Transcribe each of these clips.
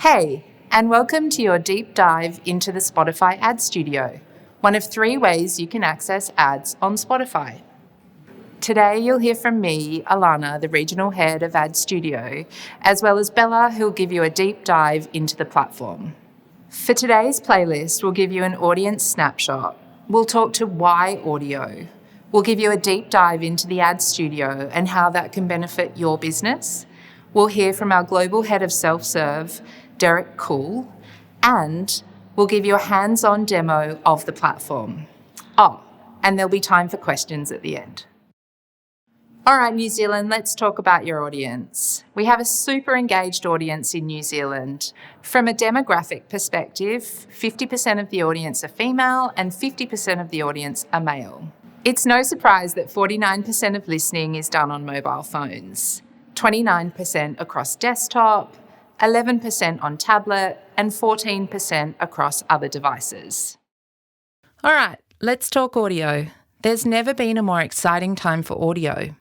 Hey, and welcome to your deep dive into the Spotify Ad Studio, one of 3 ways you can access ads on Spotify. Today you'll hear from me, Alana, the Regional Head of Ad Studio, as well as Bella, who'll give you a deep dive into the platform. For today's playlist, we'll give you an audience snapshot. We'll talk to why audio. We'll give you a deep dive into the Ad Studio and how that can benefit your business. We'll hear from our Global Head of Self-Serve, Derek Cool, and we'll give you a hands-on demo of the platform. And there'll be time for questions at the end. All right, New Zealand, let's talk about your audience. We have a super engaged audience in New Zealand. From a demographic perspective, 50% of the audience are female and 50% of the audience are male. It's no surprise that 49% of listening is done on mobile phones, 29% across desktop, 11% on tablet, and 14% across other devices. All right, let's talk audio. There's never been a more exciting time for audio.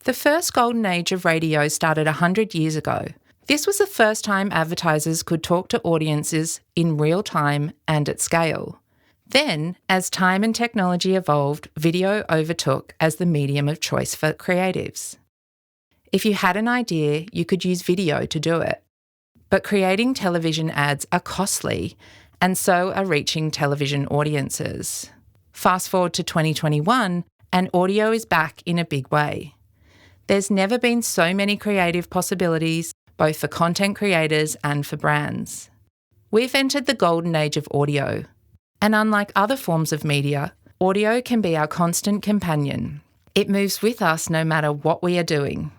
The first golden age of radio started 100 years ago. This was the first time advertisers could talk to audiences in real time and at scale. Then, as time and technology evolved, video overtook as the medium of choice for creatives. If you had an idea, you could use video to do it. But creating television ads are costly, and so are reaching television audiences. Fast forward to 2021, and audio is back in a big way. There's never been so many creative possibilities, both for content creators and for brands. We've entered the golden age of audio, and unlike other forms of media, audio can be our constant companion. It moves with us no matter what we are doing.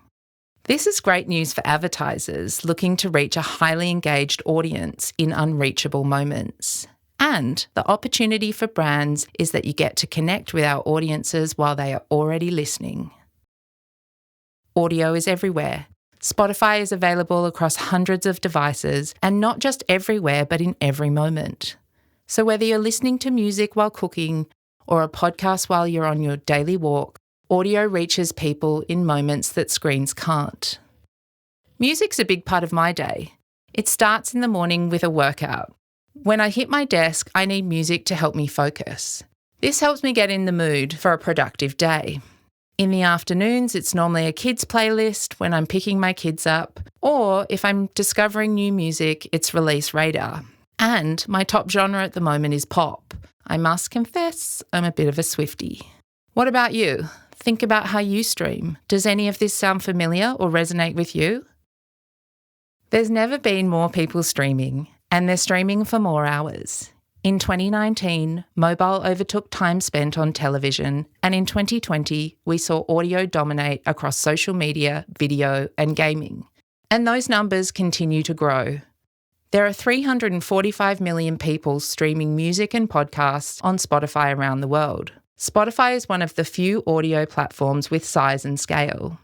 This is great news for advertisers looking to reach a highly engaged audience in unreachable moments. And the opportunity for brands is that you get to connect with our audiences while they are already listening. Audio is everywhere. Spotify is available across hundreds of devices, and not just everywhere, but in every moment. So whether you're listening to music while cooking or a podcast while you're on your daily walk, audio reaches people in moments that screens can't. Music's a big part of my day. It starts in the morning with a workout. When I hit my desk, I need music to help me focus. This helps me get in the mood for a productive day. In the afternoons, it's normally a kids' playlist when I'm picking my kids up, or if I'm discovering new music, it's release radar. And my top genre at the moment is pop. I must confess, I'm a bit of a Swiftie. What about you? Think about how you stream. Does any of this sound familiar or resonate with you? There's never been more people streaming, and they're streaming for more hours. In 2019, mobile overtook time spent on television, and in 2020, we saw audio dominate across social media, video, and gaming. And those numbers continue to grow. There are 345 million people streaming music and podcasts on Spotify around the world. Spotify is one of the few audio platforms with size and scale.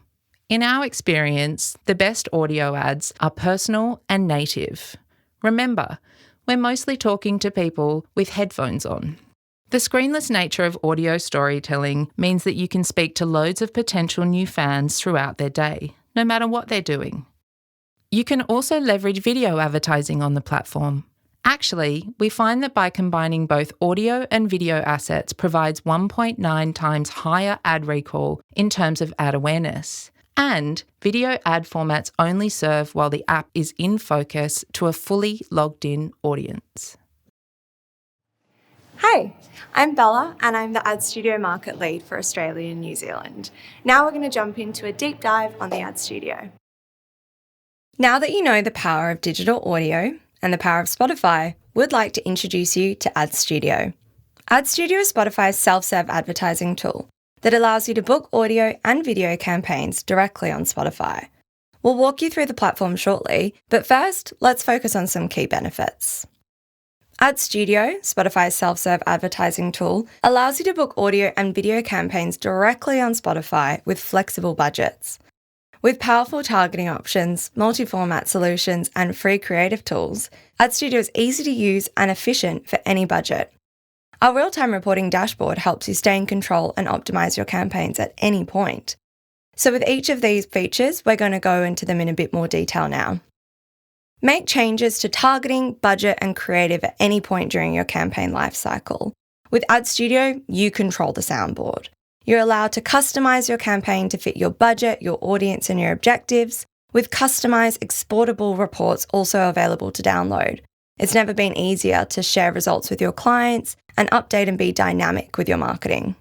In our experience, the best audio ads are personal and native. Remember, we're mostly talking to people with headphones on. The screenless nature of audio storytelling means that you can speak to loads of potential new fans throughout their day, no matter what they're doing. You can also leverage video advertising on the platform. Actually, we find that by combining both audio and video assets provides 1.9 times higher ad recall in terms of ad awareness. And video ad formats only serve while the app is in focus to a fully logged-in audience. Hi, I'm Bella and I'm the Ad Studio Market Lead for Australia and New Zealand. Now we're going to jump into a deep dive on the Ad Studio. Now that you know the power of digital audio and the power of Spotify, we'd like to introduce you to Ad Studio. Ad Studio is Spotify's self-serve advertising tool that allows you to book audio and video campaigns directly on Spotify. We'll walk you through the platform shortly, but first, let's focus on some key benefits. Ad Studio, Spotify's self-serve advertising tool, allows you to book audio and video campaigns directly on Spotify with flexible budgets. With powerful targeting options, multi-format solutions, and free creative tools, Ad Studio is easy to use and efficient for any budget. Our Realtime Reporting dashboard helps you stay in control and optimize your campaigns at any point. So with each of these features, we're going to go into them in a bit more detail now. Make changes to targeting, budget, and creative at any point during your campaign lifecycle. With Ad Studio, you control the soundboard. You're allowed to customize your campaign to fit your budget, your audience, and your objectives, with customized, exportable reports also available to download. It's never been easier to share results with your clients and update and be dynamic with your marketing.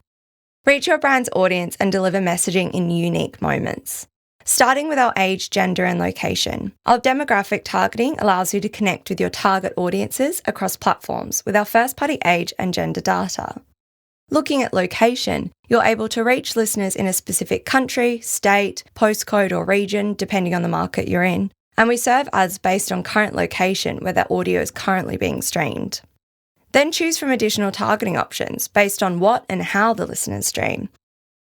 Reach your brand's audience and deliver messaging in unique moments. Starting with our age, gender, and location, our demographic targeting allows you to connect with your target audiences across platforms with our first-party age and gender data. Looking at location, you're able to reach listeners in a specific country, state, postcode, or region, depending on the market you're in. And we serve ads based on current location where that audio is currently being streamed. Then choose from additional targeting options based on what and how the listeners stream.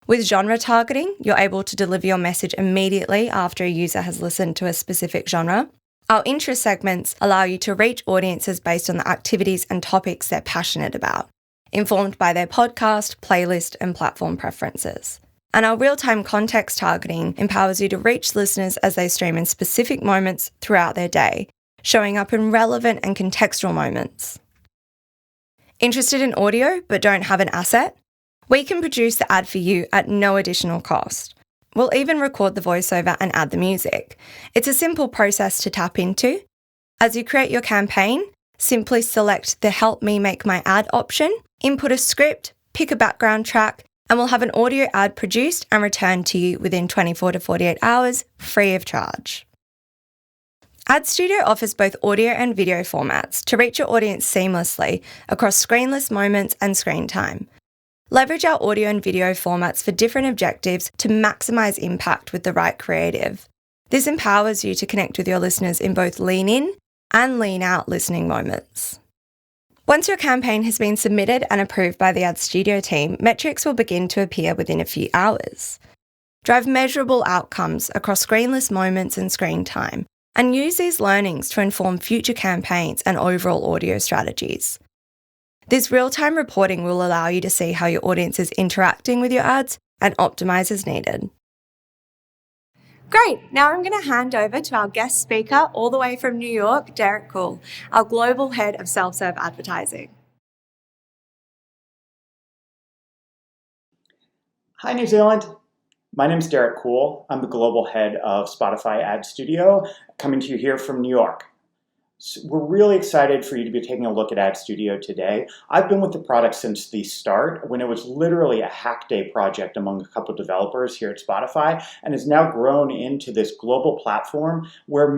With genre targeting, you're able to deliver your message immediately after a user has listened to a specific genre. Our interest segments allow you to reach audiences based on the activities and topics they're passionate about, informed by their podcast, playlist, and platform preferences. And our real-time context targeting empowers you to reach listeners as they stream in specific moments throughout their day, showing up in relevant and contextual moments. Interested in audio but don't have an asset? We can produce the ad for you at no additional cost. We'll even record the voiceover and add the music. It's a simple process to tap into. As you create your campaign, simply select the Help Me Make My Ad option, input a script, pick a background track, and we'll have an audio ad produced and returned to you within 24 to 48 hours, free of charge. Ad Studio offers both audio and video formats to reach your audience seamlessly across screenless moments and screen time. Leverage our audio and video formats for different objectives to maximise impact with the right creative. This empowers you to connect with your listeners in both lean in and lean out listening moments. Once your campaign has been submitted and approved by the Ad Studio team, metrics will begin to appear within a few hours. Drive measurable outcomes across screenless moments and screen time, and use these learnings to inform future campaigns and overall audio strategies. This real-time reporting will allow you to see how your audience is interacting with your ads and optimize as needed. Great, now I'm going to hand over to our guest speaker all the way from New York, Derek Cool, our Global Head of Self-Serve Advertising. Hi, New Zealand. My name is Derek Cool. I'm the Global Head of Spotify Ad Studio, coming to you here from New York. So we're really excited for you to be taking a look at Ad Studio today. I've been with the product since the start, when it was literally a hack day project among a couple of developers here at Spotify, and has now grown into this global platform where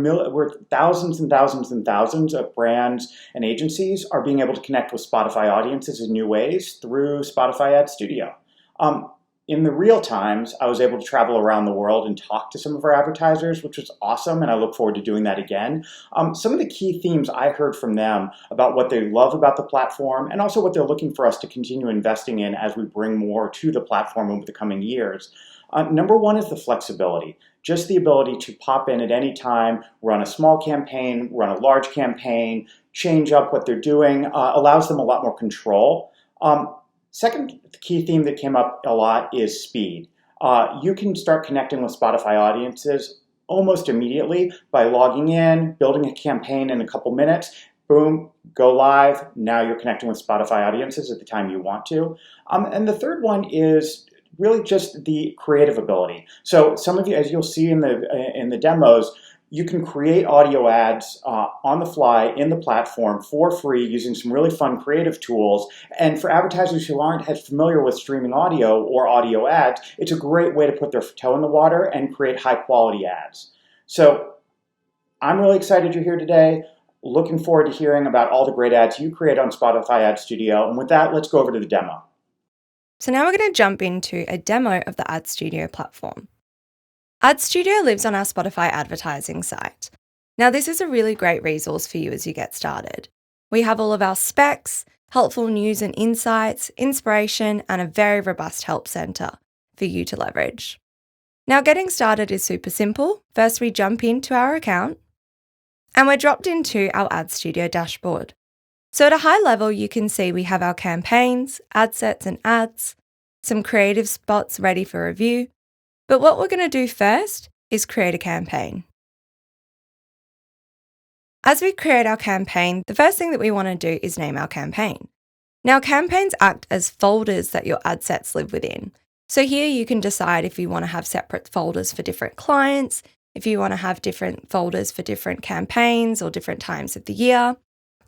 thousands and thousands and thousands of brands and agencies are being able to connect with Spotify audiences in new ways through Spotify Ad Studio. In the real times, I was able to travel around the world and talk to some of our advertisers, which was awesome, and I look forward to doing that again. Some of the key themes I heard from them about what they love about the platform and also what they're looking for us to continue investing in as we bring more to the platform over the coming years. Number one is the flexibility. Just the ability to pop in at any time, run a small campaign, run a large campaign, change up what they're doing, allows them a lot more control. Second key theme that came up a lot is speed. You can start connecting with Spotify audiences almost immediately by logging in, building a campaign in a couple minutes, boom, go live. Now you're connecting with Spotify audiences at the time you want to. And the third one is really just the creative ability. So some of you, as you'll see in the demos, you can create audio ads on the fly in the platform for free using some really fun creative tools. And for advertisers who aren't as familiar with streaming audio or audio ads, it's a great way to put their toe in the water and create high quality ads. So I'm really excited you're here today. Looking forward to hearing about all the great ads you create on Spotify Ad Studio. And with that, let's go over to the demo. So now we're going to jump into a demo of the Ad Studio platform. Ad Studio lives on our Spotify advertising site. Now, this is a really great resource for you as you get started. We have all of our specs, helpful news and insights, inspiration, and a very robust help center for you to leverage. Now, getting started is super simple. First, we jump into our account and we're dropped into our Ad Studio dashboard. So at a high level, you can see we have our campaigns, ad sets and ads, some creative spots ready for review. But what we're going to do first is create a campaign. As we create our campaign, the first thing that we want to do is name our campaign. Now, campaigns act as folders that your ad sets live within. So here you can decide if you want to have separate folders for different clients, if you want to have different folders for different campaigns or different times of the year.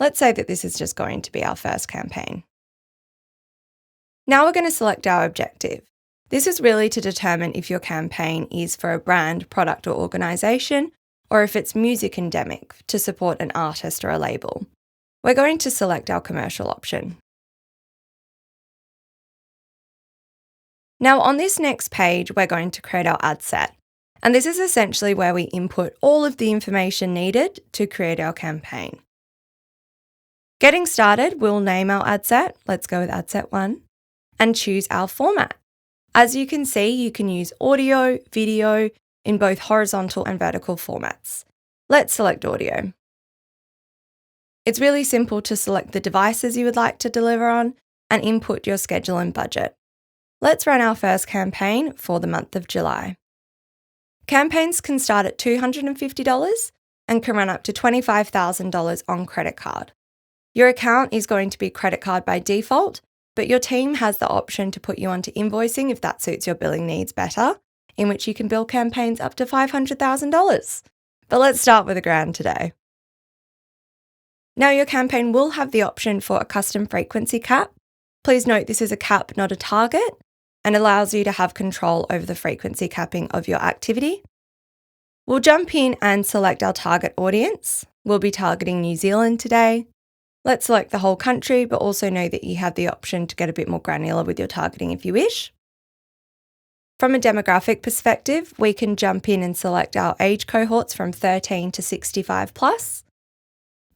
Let's say that this is just going to be our first campaign. Now we're going to select our objective. This is really to determine if your campaign is for a brand, product, or organisation, or if it's music endemic to support an artist or a label. We're going to select our commercial option. Now on this next page, we're going to create our ad set. And this is essentially where we input all of the information needed to create our campaign. Getting started, we'll name our ad set. Let's go with ad set 1 and choose our format. As you can see, you can use audio, video in both horizontal and vertical formats. Let's select audio. It's really simple to select the devices you would like to deliver on and input your schedule and budget. Let's run our first campaign for the month of July. Campaigns can start at $250 and can run up to $25,000 on credit card. Your account is going to be credit card by default, but your team has the option to put you onto invoicing if that suits your billing needs better, in which you can bill campaigns up to $500,000. But let's start with $1,000 today. Now your campaign will have the option for a custom frequency cap. Please note this is a cap, not a target, and allows you to have control over the frequency capping of your activity. We'll jump in and select our target audience. We'll be targeting New Zealand today. Let's select the whole country, but also know that you have the option to get a bit more granular with your targeting if you wish. From a demographic perspective, we can jump in and select our age cohorts from 13 to 65 plus.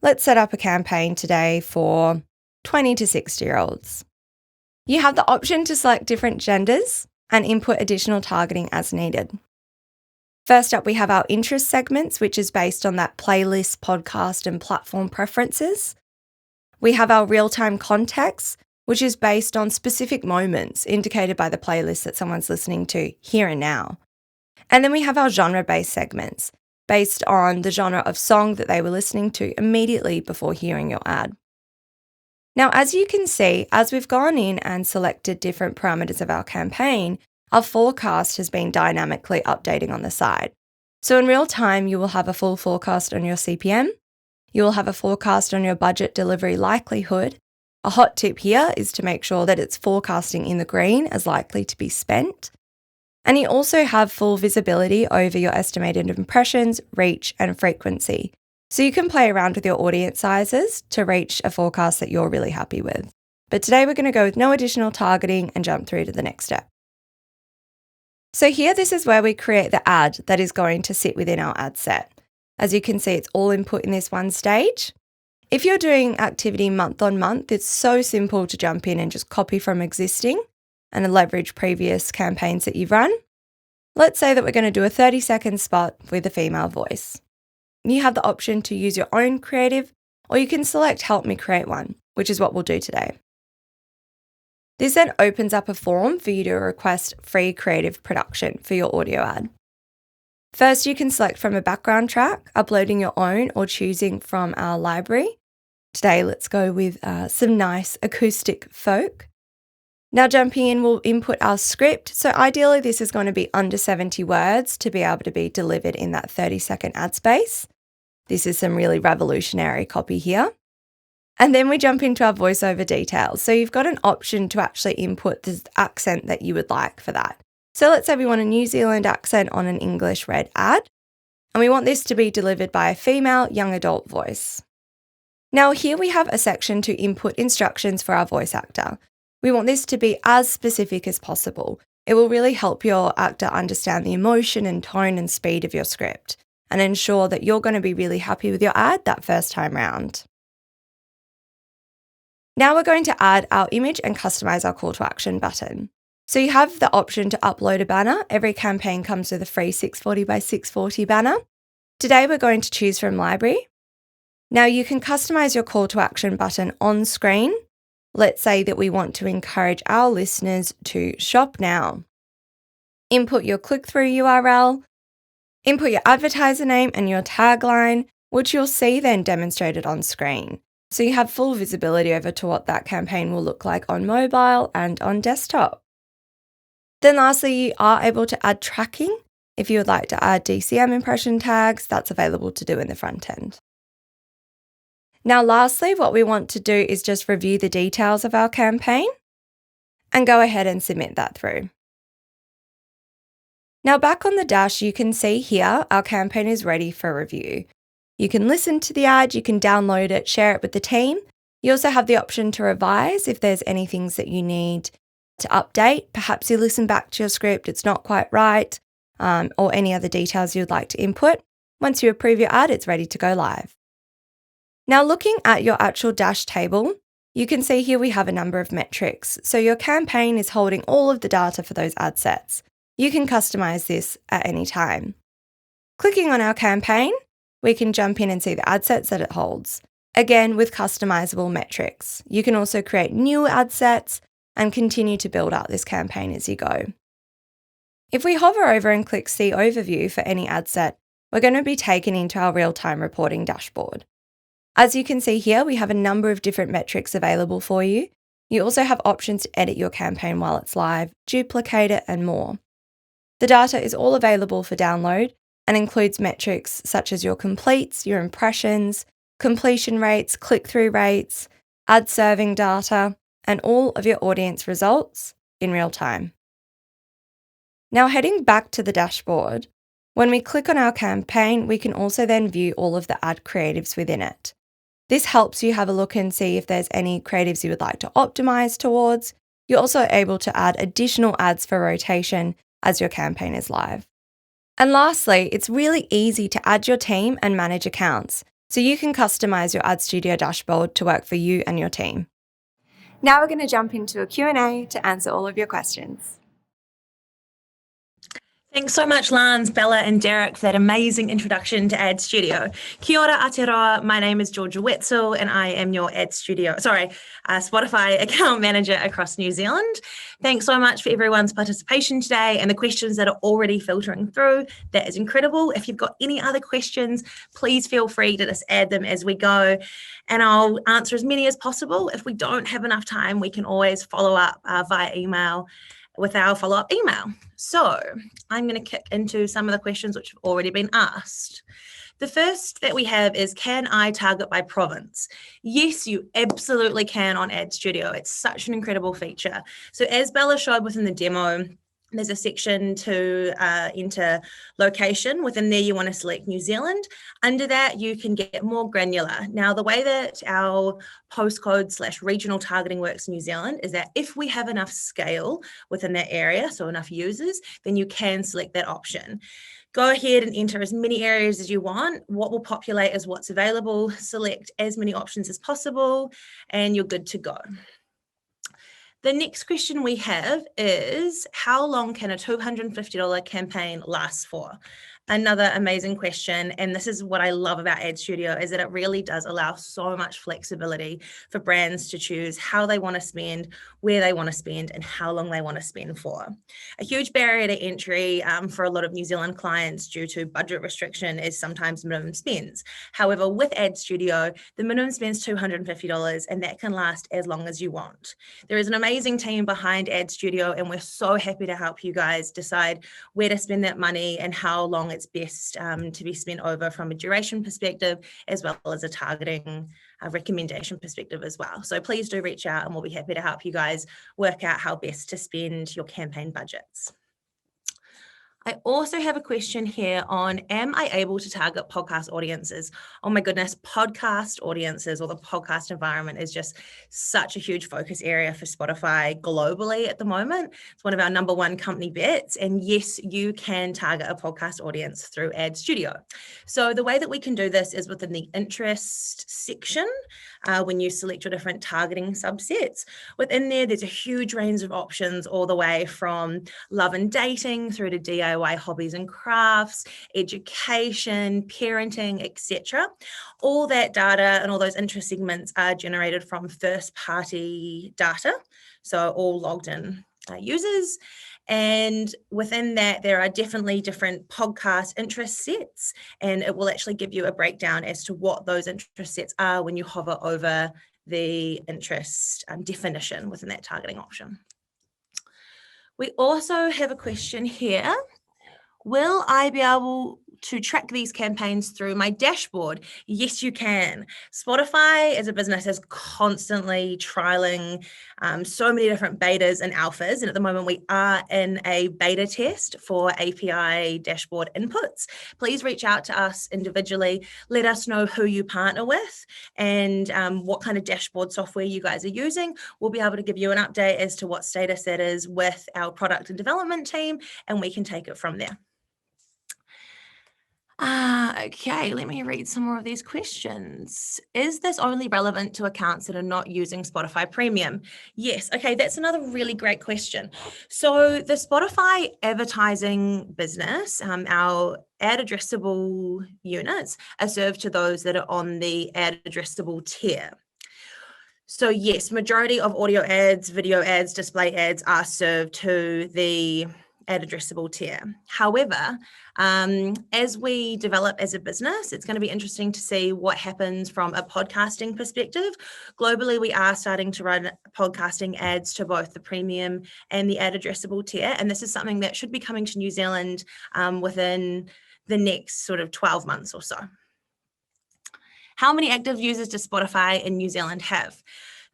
Let's set up a campaign today for 20 to 60-year-olds. You have the option to select different genders and input additional targeting as needed. First up, we have our interest segments, which is based on that playlist, podcast, and platform preferences. We have our real-time context, which is based on specific moments indicated by the playlist that someone's listening to here and now. And then we have our genre-based segments, based on the genre of song that they were listening to immediately before hearing your ad. Now, as you can see, as we've gone in and selected different parameters of our campaign, our forecast has been dynamically updating on the side. So in real time, you will have a full forecast on your CPM. You will have a forecast on your budget delivery likelihood. A hot tip here is to make sure that it's forecasting in the green as likely to be spent. And you also have full visibility over your estimated impressions, reach, and frequency. So you can play around with your audience sizes to reach a forecast that you're really happy with. But today we're going to go with no additional targeting and jump through to the next step. So here, this is where we create the ad that is going to sit within our ad set. As you can see, it's all input in this one stage. If you're doing activity month on month, it's so simple to jump in and just copy from existing and leverage previous campaigns that you've run. Let's say that we're going to do a 30-second spot with a female voice. You have the option to use your own creative, or you can select Help Me Create One, which is what we'll do today. This then opens up a form for you to request free creative production for your audio ad. First, you can select from a background track, uploading your own or choosing from our library. Today, let's go with some nice acoustic folk. Now jumping in, we'll input our script. So ideally, this is going to be under 70 words to be able to be delivered in that 30-second ad space. This is some really revolutionary copy here. And then we jump into our voiceover details. So you've got an option to actually input the accent that you would like for that. So let's say we want a New Zealand accent on an English read ad, and we want this to be delivered by a female young adult voice. Now here we have a section to input instructions for our voice actor. We want this to be as specific as possible. It will really help your actor understand the emotion and tone and speed of your script and ensure that you're going to be really happy with your ad that first time round. Now we're going to add our image and customize our call to action button. So you have the option to upload a banner. Every campaign comes with a free 640 by 640 banner. Today we're going to choose from library. Now you can customize your call to action button on screen. Let's say that we want to encourage our listeners to shop now. Input your click-through URL, input your advertiser name and your tagline, which you'll see then demonstrated on screen. So you have full visibility over to what that campaign will look like on mobile and on desktop. Then lastly, you are able to add tracking. If you would like to add DCM impression tags, that's available to do in the front end. Now lastly, what we want to do is just review the details of our campaign and go ahead and submit that through. Now back on the dash, you can see here our campaign is ready for review. You can listen to the ad, you can download it, share it with the team. You also have the option to revise if there's any things that you need to update. Perhaps you listen back to your script, it's not quite right, or any other details you'd like to input. Once you approve your ad, it's ready to go live. Now looking at your actual dash table, you can see here we have a number of metrics. So your campaign is holding all of the data for those ad sets. You can customize this at any time. Clicking on our campaign, we can jump in and see the ad sets that it holds. Again, with customizable metrics. You can also create new ad sets and continue to build out this campaign as you go. If we hover over and click See Overview for any ad set, we're going to be taken into our real-time reporting dashboard. As you can see here, we have a number of different metrics available for you. You also have options to edit your campaign while it's live, duplicate it, and more. The data is all available for download and includes metrics such as your completes, your impressions, completion rates, click-through rates, ad serving data, and all of your audience results in real time. Now heading back to the dashboard, when we click on our campaign, we can also then view all of the ad creatives within it. This helps you have a look and see if there's any creatives you would like to optimize towards. You're also able to add additional ads for rotation as your campaign is live. And lastly, it's really easy to add your team and manage accounts, so you can customize your Ad Studio dashboard to work for you and your team. Now we're going to jump into a Q&A to answer all of your questions. Thanks so much, Lance, Bella, and Derek for that amazing introduction to Ad Studio. Kia ora Aotearoa, my name is Georgia Wetzel, and I am your Spotify account manager across New Zealand. Thanks so much for everyone's participation today and the questions that are already filtering through. That is incredible. If you've got any other questions, please feel free to just add them as we go, and I'll answer as many as possible. If we don't have enough time, we can always follow up via email with our follow-up email. So I'm going to kick into some of the questions which have already been asked. The first that we have is, can I target by province? Yes, you absolutely can on Ad Studio. It's such an incredible feature. So as Bella showed within the demo, there's a section to enter location. Within there, you want to select New Zealand. Under that, you can get more granular. Now, the way that our postcode/regional targeting works in New Zealand is that if we have enough scale within that area, so enough users, then you can select that option. Go ahead and enter as many areas as you want. What will populate is what's available. Select as many options as possible, and you're good to go. The next question we have is, how long can a $250 campaign last for? Another amazing question, and this is what I love about Ad Studio, is that it really does allow so much flexibility for brands to choose how they want to spend, where they want to spend, and how long they want to spend for. A huge barrier to entry for a lot of New Zealand clients due to budget restriction is sometimes minimum spends. However, with Ad Studio, the minimum spend is $250, and that can last as long as you want. There is an amazing team behind Ad Studio, and we're so happy to help you guys decide where to spend that money and how long it's best to be spent over from a duration perspective, as well as a targeting recommendation perspective as well. So please do reach out and we'll be happy to help you guys work out how best to spend your campaign budgets. I also have a question here on, am I able to target podcast audiences? Oh my goodness, podcast audiences or the podcast environment is just such a huge focus area for Spotify globally at the moment. It's one of our number one company bets. And yes, you can target a podcast audience through Ad Studio. So the way that we can do this is within the interest section. When you select your different targeting subsets, within there's a huge range of options, all the way from love and dating through to DIY hobbies and crafts, education, parenting, etc. All that data and all those interest segments are generated from first-party data, so all logged in users. And within that, there are definitely different podcast interest sets, and it will actually give you a breakdown as to what those interest sets are when you hover over the interest definition within that targeting option. We also have a question here. Will I be able to track these campaigns through my dashboard? Yes, you can. Spotify as a business is constantly trialing so many different betas and alphas. And at the moment, we are in a beta test for API dashboard inputs. Please reach out to us individually. Let us know who you partner with and what kind of dashboard software you guys are using. We'll be able to give you an update as to what status that is with our product and development team, and we can take it from there. Okay, let me read some more of these questions. Is this only relevant to accounts that are not using Spotify Premium? Yes, okay, that's another really great question. So the Spotify advertising business, our ad addressable units are served to those that are on the ad addressable tier. So yes, majority of audio ads, video ads, display ads are served to the ad addressable tier. However, as we develop as a business, it's going to be interesting to see what happens from a podcasting perspective. Globally, we are starting to run podcasting ads to both the premium and the ad addressable tier. And this is something that should be coming to New Zealand within the next sort of 12 months or so. How many active users does Spotify in New Zealand have?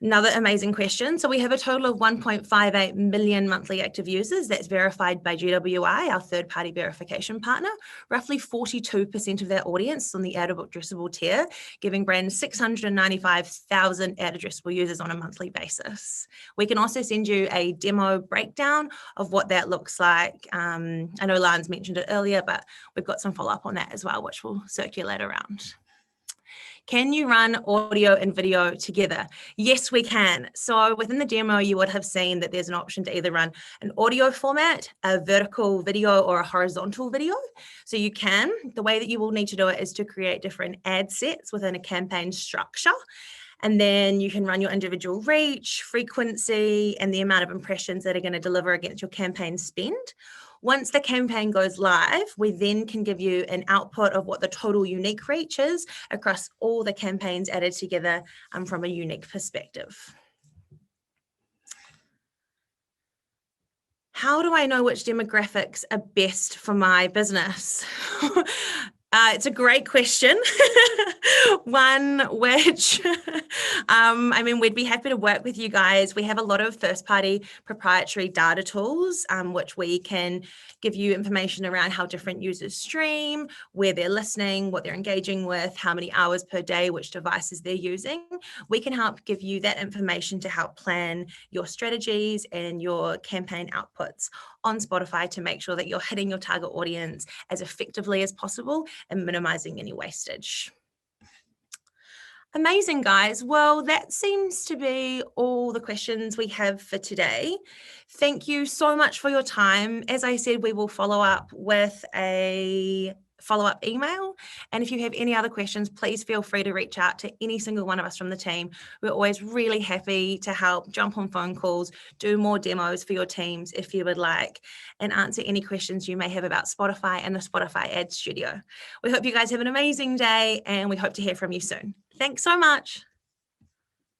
Another amazing question. So we have a total of 1.58 million monthly active users. That's verified by GWI, our third-party verification partner. Roughly 42% of that audience is on the ad addressable tier, giving brands 695,000 ad addressable users on a monthly basis. We can also send you a demo breakdown of what that looks like. I know Lance mentioned it earlier, but we've got some follow-up on that as well, which we'll circulate around. Can you run audio and video together? Yes, we can. So within the demo, you would have seen that there's an option to either run an audio format, a vertical video, or a horizontal video. So you can. The way that you will need to do it is to create different ad sets within a campaign structure. And then you can run your individual reach, frequency, and the amount of impressions that are going to deliver against your campaign spend. Once the campaign goes live, we then can give you an output of what the total unique reach is across all the campaigns added together from a unique perspective. How do I know which demographics are best for my business? It's a great question. One which, we'd be happy to work with you guys. We have a lot of first-party proprietary data tools, which we can give you information around how different users stream, where they're listening, what they're engaging with, how many hours per day, which devices they're using. We can help give you that information to help plan your strategies and your campaign outputs on Spotify to make sure that you're hitting your target audience as effectively as possible and minimizing any wastage. Amazing, guys. Well, that seems to be all the questions we have for today. Thank you so much for your time. As I said, we will follow up with a follow-up email. And if you have any other questions, please feel free to reach out to any single one of us from the team. We're always really happy to help jump on phone calls, do more demos for your teams if you would like, and answer any questions you may have about Spotify and the Spotify Ad Studio. We hope you guys have an amazing day, and we hope to hear from you soon. Thanks so much.